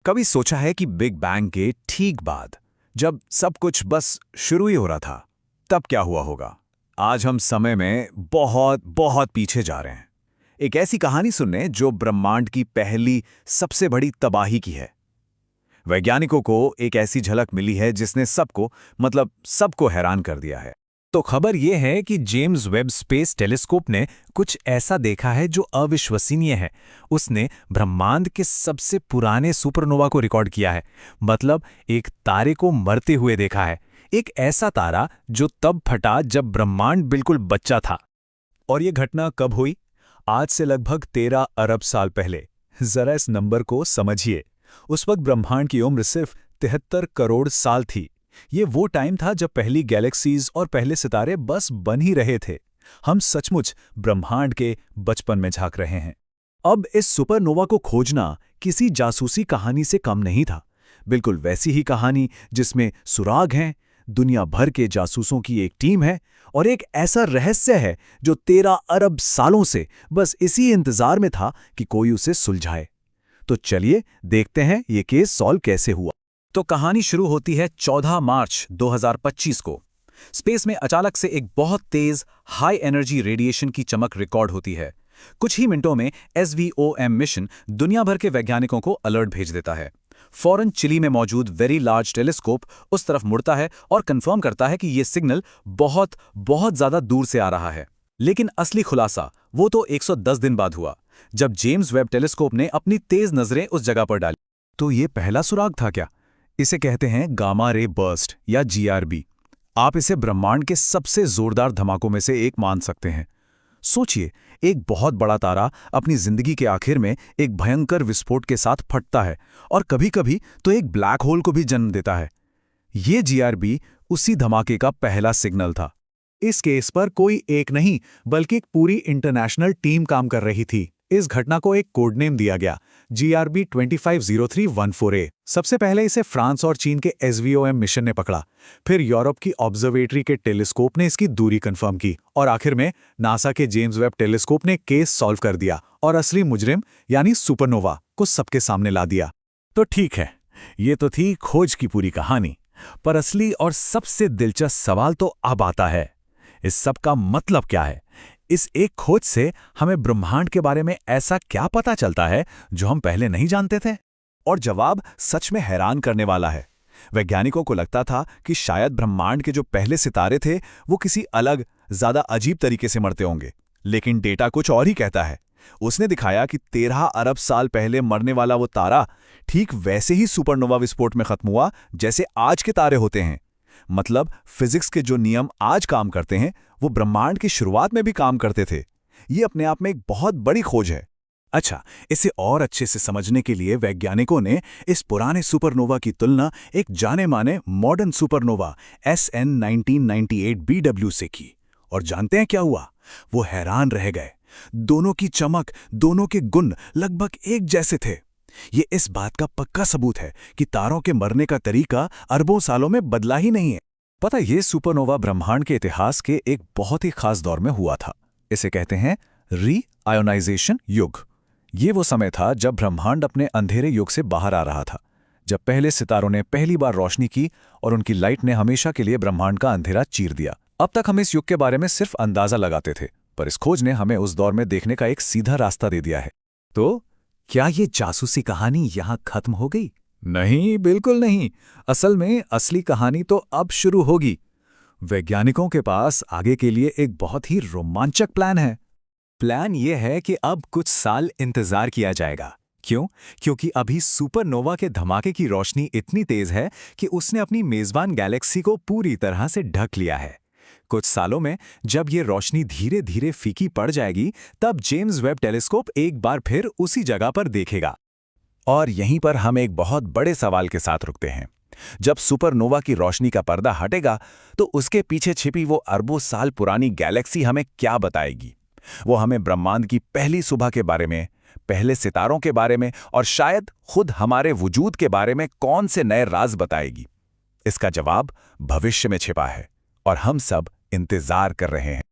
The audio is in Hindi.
कभी सोचा है कि बिग बैंग के ठीक बाद, जब सब कुछ बस शुरू ही हो रहा था, तब क्या हुआ होगा? आज हम समय में बहुत बहुत पीछे जा रहे हैं। एक ऐसी कहानी सुनने जो ब्रह्मांड की पहली सबसे बड़ी तबाही की है। वैज्ञानिकों को एक ऐसी झलक मिली है जिसने सबको हैरान कर दिया है। तो खबर यह है कि जेम्स वेब स्पेस टेलीस्कोप ने कुछ ऐसा देखा है जो अविश्वसनीय है। उसने ब्रह्मांड के सबसे पुराने सुपरनोवा को रिकॉर्ड किया है। मतलब एक तारे को मरते हुए देखा है। एक ऐसा तारा जो तब फटा जब ब्रह्मांड बिल्कुल बच्चा था। और ये घटना कब हुई? आज से लगभग 13 अरब साल पहले। जरा इस नंबर को समझिए। उस वक्त ब्रह्मांड की उम्र सिर्फ 73 करोड़ साल थी। ये वो टाइम था जब पहली गैलेक्सीज और पहले सितारे बस बन ही रहे थे। हम सचमुच ब्रह्मांड के बचपन में झांक रहे हैं। अब इस सुपरनोवा को खोजना किसी जासूसी कहानी से कम नहीं था। बिल्कुल वैसी ही कहानी जिसमें सुराग हैं, दुनिया भर के जासूसों की एक टीम है और एक ऐसा रहस्य है जो 13 अरब सालों से बस इसी इंतजार में था कि कोई उसे सुलझाए। तो चलिए देखते हैं ये केस सॉल्व कैसे हुआ। तो कहानी शुरू होती है 14 मार्च 2025 को। स्पेस में अचानक से एक बहुत तेज हाई एनर्जी रेडिएशन की चमक रिकॉर्ड होती है। कुछ ही मिनटों में SVOM मिशन दुनिया भर के वैज्ञानिकों को अलर्ट भेज देता है। फौरन चिली में मौजूद वेरी लार्ज टेलीस्कोप उस तरफ मुड़ता है और कंफर्म करता है कि यह सिग्नल बहुत बहुत ज्यादा दूर से आ रहा है। लेकिन असली खुलासा वो तो 110 दिन बाद हुआ, जब जेम्स वेब टेलीस्कोप ने अपनी तेज नजरें उस जगह पर डाली। तो ये पहला सुराग था क्या? इसे कहते हैं गामा रे बर्स्ट या GRB। आप इसे ब्रह्मांड के सबसे जोरदार धमाकों में से एक मान सकते हैं। सोचिए, एक बहुत बड़ा तारा अपनी जिंदगी के आखिर में एक भयंकर विस्फोट के साथ फटता है और कभी-कभी तो एक ब्लैक होल को भी जन्म देता है। ये GRB उसी धमाके का पहला सिग्नल था। इस केस पर कोई एक नहीं बल्कि एक पूरी इंटरनेशनल टीम काम कर रही थी। इस घटना को एक कोड नेम दिया गया, GRB 250314A। सबसे पहले इसे फ्रांस और चीन के SVOM मिशन ने पकड़ा, फिर यूरोप की ऑब्जर्वेटरी के टेलीस्कोप ने इसकी दूरी कंफर्म की और आखिर में नासा के जेम्स वेब टेलीस्कोप ने केस सॉल्व कर दिया और असली मुजरिम यानी सुपरनोवा को सबके सामने ला दिया। तो ठीक है, ये तो थी खोज की पूरी कहानी। पर असली और सबसे दिलचस्प सवाल तो अब आता है, इस सब का मतलब क्या है? इस एक खोज से हमें ब्रह्मांड के बारे में ऐसा क्या पता चलता है जो हम पहले नहीं जानते थे? और जवाब सच में हैरान करने वाला है। वैज्ञानिकों को लगता था कि शायद ब्रह्मांड के जो पहले सितारे थे वो किसी अलग, ज्यादा अजीब तरीके से मरते होंगे। लेकिन डेटा कुछ और ही कहता है। उसने दिखाया कि 13 अरब साल पहले मरने वाला वो तारा ठीक वैसे ही सुपरनोवा विस्फोट में खत्म हुआ जैसे आज के तारे होते हैं। मतलब फिजिक्स के जो नियम आज काम करते हैं वो ब्रह्मांड की शुरुआत में भी काम करते थे। ये अपने आप में एक बहुत बड़ी खोज है। अच्छा, इसे और अच्छे से समझने के लिए वैज्ञानिकों ने इस पुराने सुपरनोवा की तुलना एक जाने-माने मॉडर्न सुपरनोवा SN 1998 BW से की। और जानते हैं क्या हुआ? वो हैरान रह गए। दोनों की चमक, दोनों के गुण लगभग एक जैसे थे। ये इस बात का पक्का सबूत है कि तारों के मरने का तरीका अरबों सालों में बदला ही नहीं है। पता, ये सुपरनोवा ब्रह्मांड के इतिहास के एक बहुत ही खास दौर में हुआ था। इसे कहते हैं री-आयोनाइजेशन युग। ये वो समय था जब ब्रह्मांड अपने अंधेरे युग से बाहर आ रहा था, जब पहले सितारों ने पहली बार रोशनी की और उनकी लाइट ने हमेशा के लिए ब्रह्मांड का अंधेरा चीर दिया। अब तक हम इस युग के बारे में सिर्फ अंदाजा लगाते थे, पर इस खोज ने हमें उस दौर में देखने का एक सीधा रास्ता दे दिया है। तो क्या ये जासूसी कहानी यहां खत्म हो गई? नहीं, बिल्कुल नहीं। असल में असली कहानी तो अब शुरू होगी। वैज्ञानिकों के पास आगे के लिए एक बहुत ही रोमांचक प्लान है। प्लान ये है कि अब कुछ साल इंतजार किया जाएगा। क्यों? क्योंकि अभी सुपरनोवा के धमाके की रोशनी इतनी तेज है कि उसने अपनी मेजबान गैलेक्सी को पूरी तरह से ढक लिया है। कुछ सालों में जब ये रोशनी धीरे धीरे फीकी पड़ जाएगी, तब जेम्स वेब टेलीस्कोप एक बार फिर उसी जगह पर देखेगा। और यहीं पर हम एक बहुत बड़े सवाल के साथ रुकते हैं। जब सुपरनोवा की रोशनी का पर्दा हटेगा तो उसके पीछे छिपी वो अरबों साल पुरानी गैलेक्सी हमें क्या बताएगी? वो हमें ब्रह्मांड की पहली सुबह के बारे में, पहले सितारों के बारे में और शायद खुद हमारे वजूद के बारे में कौन से नए राज बताएगी? इसका जवाब भविष्य में छिपा है और हम सब इंतजार कर रहे हैं।